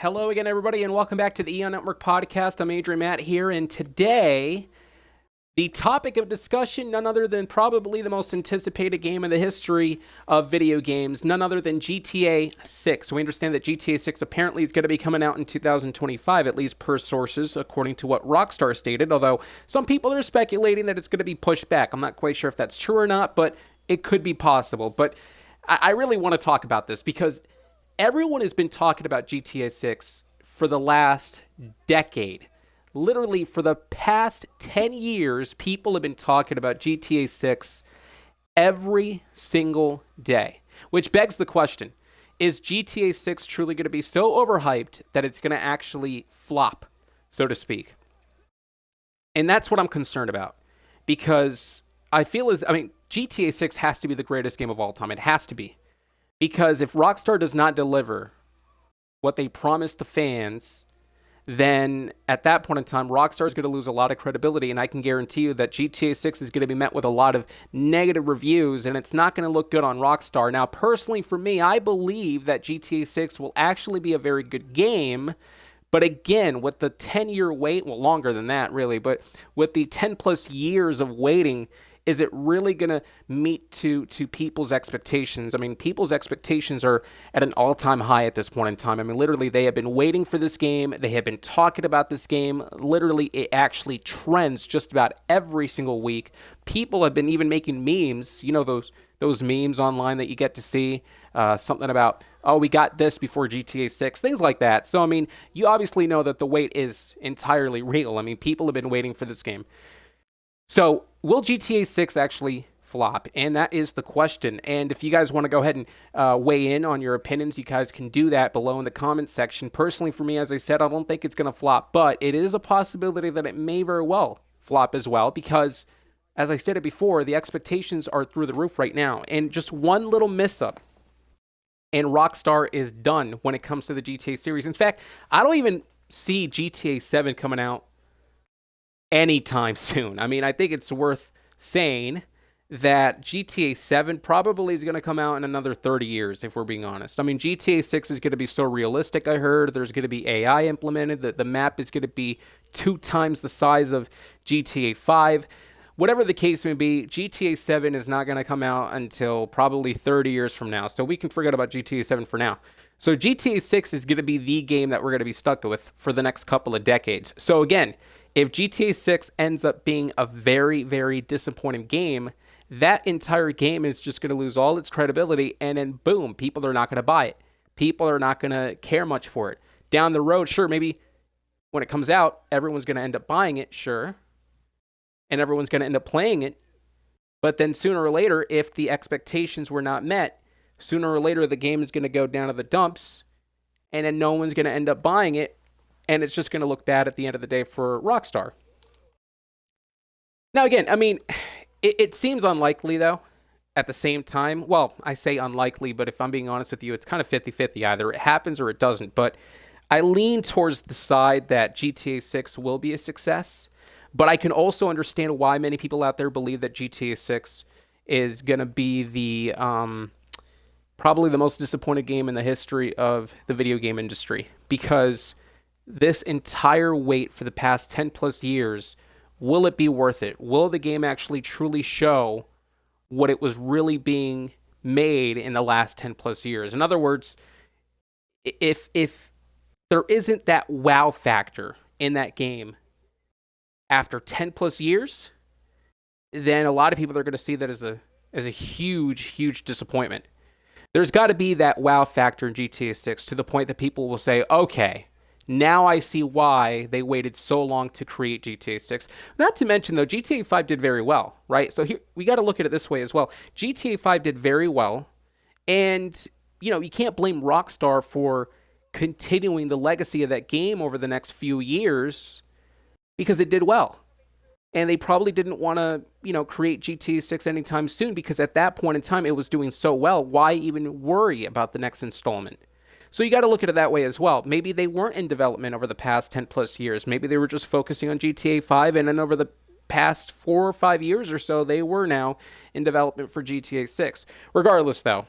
Hello again, everybody, and welcome back to the Eon Network podcast. I'm Adrian Matt here, and today, the topic of discussion, none other than probably the most anticipated game in the history of video games, none other than GTA 6. We understand that GTA 6 apparently is going to be coming out in 2025, at least per sources, according to what Rockstar stated, although some people are speculating that it's going to be pushed back. I'm not quite sure if that's true or not, but it could be possible. But I really want to talk about this because everyone has been talking about GTA 6 for the last decade. Literally, for the past 10 years, people have been talking about GTA 6 every single day. Which begs the question, is GTA 6 truly going to be so overhyped that it's going to actually flop, so to speak? And that's what I'm concerned about. Because GTA 6 has to be the greatest game of all time. It has to be. Because if Rockstar does not deliver what they promised the fans, then at that point in time, Rockstar is going to lose a lot of credibility, and I can guarantee you that GTA 6 is going to be met with a lot of negative reviews, and it's not going to look good on Rockstar. Now, personally, for me, I believe that GTA 6 will actually be a very good game, but again, with the 10-year wait, well, longer than that, really, but with the 10-plus years of waiting, is it really going to meet to people's expectations? I mean, people's expectations are at an all-time high at this point in time. I mean, literally, they have been waiting for this game. They have been talking about this game. Literally, it actually trends just about every single week. People have been even making memes, you know, those memes online that you get to see, something about, oh, we got this before GTA 6, things like that. So, I mean, you obviously know that the wait is entirely real. I mean, people have been waiting for this game. So, will GTA 6 actually flop? And that is the question. And if you guys want to go ahead and weigh in on your opinions, you guys can do that below in the comments section. Personally, for me, as I said, I don't think it's going to flop, but it is a possibility that it may very well flop as well because, as I said it before, the expectations are through the roof right now. And just one little miss-up, and Rockstar is done when it comes to the GTA series. In fact, I don't even see GTA 7 coming out anytime soon. I mean, I think it's worth saying that GTA 7 probably is going to come out in another 30 years, if we're being honest. I mean, GTA 6 is going to be so realistic, I heard. There's going to be AI implemented. The map is going to be 2 times the size of GTA 5. Whatever the case may be, GTA 7 is not going to come out until probably 30 years from now. So we can forget about GTA 7 for now. So GTA 6 is going to be the game that we're going to be stuck with for the next couple of decades. So again, if GTA 6 ends up being a very, very disappointing game, that entire game is just going to lose all its credibility, and then boom, people are not going to buy it. People are not going to care much for it. Down the road, sure, maybe when it comes out, everyone's going to end up buying it, sure, and everyone's going to end up playing it, but then sooner or later, if the expectations were not met, sooner or later the game is going to go down to the dumps, and then no one's going to end up buying it, and it's just going to look bad at the end of the day for Rockstar. Now, again, I mean, it seems unlikely, though, at the same time. Well, I say unlikely, but if I'm being honest with you, it's kind of 50-50. Either it happens or it doesn't. But I lean towards the side that GTA 6 will be a success. But I can also understand why many people out there believe that GTA 6 is going to be the probably the most disappointing game in the history of the video game industry. Because this entire wait for the past 10 plus years, will it be worth it? Will the game actually truly show what it was really being made in the last 10 plus years? In other words, if there isn't that wow factor in that game after 10 plus years, then a lot of people are going to see that as a huge disappointment. There's got to be that wow factor in GTA 6 to the point that people will say, okay, now I see why they waited so long to create GTA 6. Not to mention, though, GTA 5 did very well, right? So here, we got to look at it this way as well. GTA 5 did very well, and, you know, you can't blame Rockstar for continuing the legacy of that game over the next few years because it did well. And they probably didn't want to, you know, create GTA 6 anytime soon because at that point in time, it was doing so well. Why even worry about the next installment? So you got to look at it that way as well. Maybe they weren't in development over the past 10 plus years. Maybe they were just focusing on GTA 5, and then over the past 4 or 5 years or so, they were now in development for GTA 6. Regardless, though,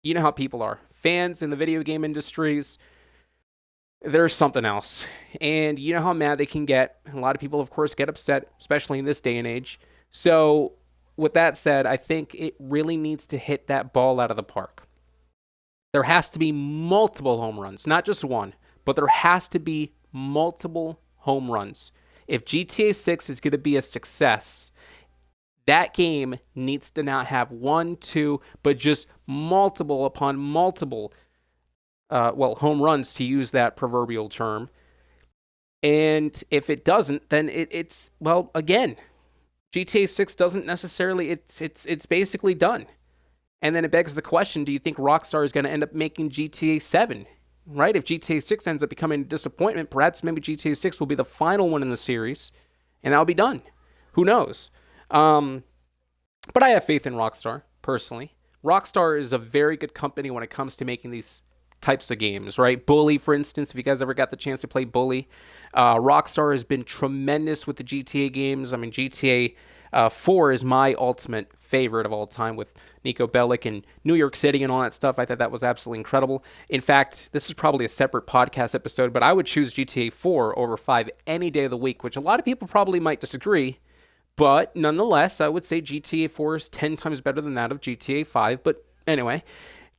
you know how people are. Fans in the video game industries, there's something else. And you know how mad they can get. A lot of people, of course, get upset, especially in this day and age. So, with that said, I think it really needs to hit that ball out of the park. There has to be multiple home runs, not just one, but there has to be multiple home runs. If GTA 6 is going to be a success, that game needs to not have one, two, but just multiple upon multiple, home runs to use that proverbial term. And if it doesn't, then it's well, again, GTA 6 doesn't necessarily, it's basically done. And then it begs the question, do you think Rockstar is going to end up making GTA 7? Right? If GTA 6 ends up becoming a disappointment, perhaps maybe GTA 6 will be the final one in the series, and that'll be done. Who knows? But I have faith in Rockstar, personally. Rockstar is a very good company when it comes to making these types of games, right? Bully, for instance, if you guys ever got the chance to play Bully, Rockstar has been tremendous with the GTA games. I mean, GTA 4 is my ultimate favorite of all time with Nico Bellic and New York City and all that stuff. I thought that was absolutely incredible. In fact, this is probably a separate podcast episode, but I would choose GTA 4 over 5 any day of the week, which a lot of people probably might disagree. But nonetheless, I would say GTA 4 is 10 times better than that of GTA 5. But anyway,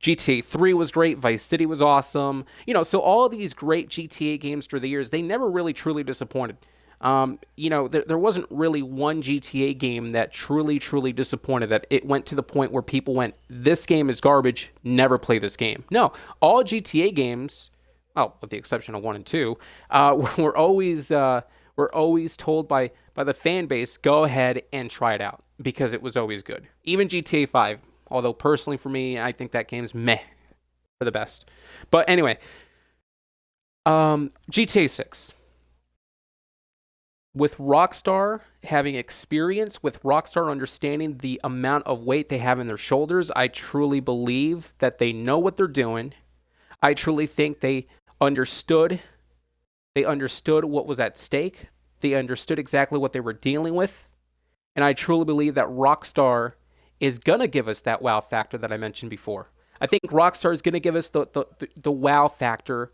GTA 3 was great. Vice City was awesome. So all of these great GTA games through the years, they never really truly disappointed. There wasn't really one GTA game that truly, truly disappointed, that it went to the point where people went, this game is garbage, never play this game. No, all GTA games, well, with the exception of 1 and 2, were always told by the fan base, go ahead and try it out, because it was always good. Even GTA 5, although personally for me, I think that game's meh for the best. But anyway, GTA 6. With Rockstar having experience, with Rockstar understanding the amount of weight they have in their shoulders, I truly believe that they know what they're doing. I truly think they understood what was at stake. They understood exactly what they were dealing with. And I truly believe that Rockstar is going to give us that wow factor that I mentioned before. I think Rockstar is going to give us the wow factor,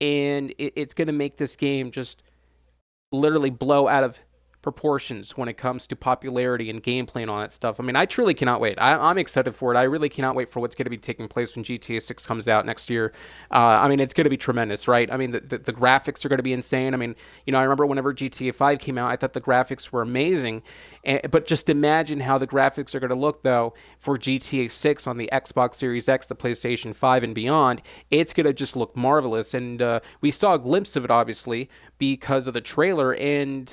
and it's going to make this game just literally blow out of proportions when it comes to popularity and gameplay and all that stuff. I mean, I truly cannot wait. I'm excited for it. I really cannot wait for what's going to be taking place when GTA 6 comes out next year. It's going to be tremendous, right? I mean, the graphics are going to be insane. I mean, I remember whenever GTA 5 came out, I thought the graphics were amazing. But just imagine how the graphics are going to look, though, for GTA 6 on the Xbox Series X, the PlayStation 5, and beyond. It's going to just look marvelous. And we saw a glimpse of it, obviously, because of the trailer. And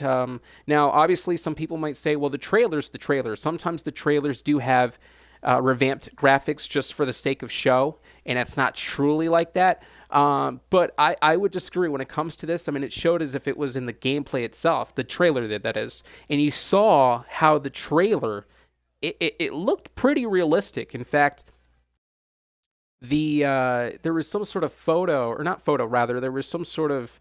now, obviously, some people might say, well, the trailer's the trailer. Sometimes the trailers do have revamped graphics just for the sake of show, and it's not truly like that. But I would disagree when it comes to this. I mean, it showed as if it was in the gameplay itself. The trailer did, that is. And you saw how the trailer, it looked pretty realistic. In fact, there was some sort of there was some sort of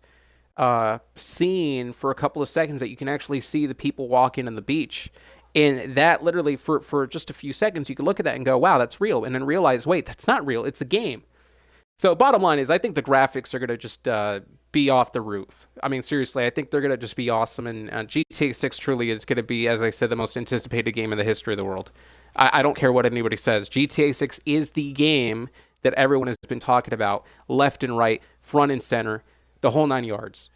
scene for a couple of seconds that you can actually see the people walking on the beach. And that literally, for just a few seconds, you could look at that and go, wow, that's real. And then realize, wait, that's not real. It's a game. So bottom line is, I think the graphics are going to just be off the roof. I mean, seriously, I think they're going to just be awesome. And GTA 6 truly is going to be, as I said, the most anticipated game in the history of the world. I don't care what anybody says. GTA 6 is the game that everyone has been talking about, left and right, front and center, the whole 9 yards,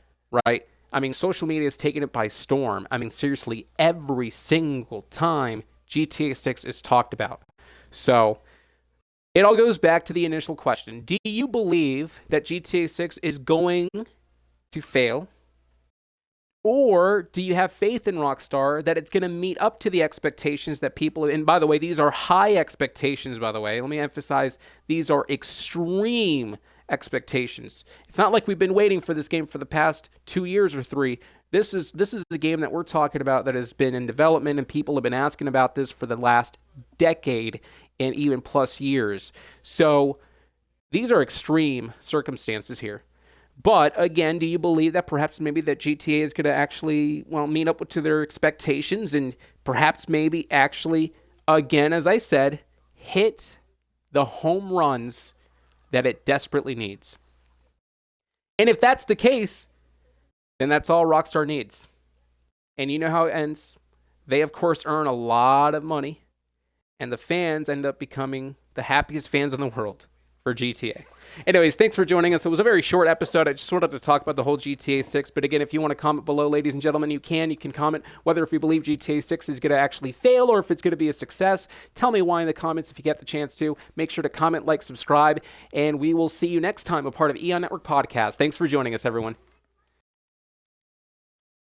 right? I mean, social media has taken it by storm. I mean, seriously, every single time GTA 6 is talked about. So it all goes back to the initial question. Do you believe that GTA 6 is going to fail? Or do you have faith in Rockstar that it's going to meet up to the expectations that people... And by the way, these are high expectations, by the way. Let me emphasize, these are extreme expectations. It's not like we've been waiting for this game for the past 2 years or 3. This is a game that we're talking about that has been in development, and people have been asking about this for the last decade and even plus years. So these are extreme circumstances here. But again, do you believe that perhaps maybe that GTA is going to actually, meet up to their expectations, and perhaps maybe actually, again, as I said, hit the home runs that it desperately needs? And if that's the case, then that's all Rockstar needs. And you know how it ends. They, of course, earn a lot of money, and the fans end up becoming the happiest fans in the world for GTA. Anyways, thanks for joining us. It was a very short episode. I just wanted to talk about the whole GTA 6. But again, if you want to comment below, ladies and gentlemen, you can comment whether if you believe GTA 6 is going to actually fail or if it's going to be a success. Tell me why in the comments if you get the chance to. Make sure to comment, like, subscribe, and we will see you next time, a part of Eon Network Podcast. Thanks for joining us, everyone.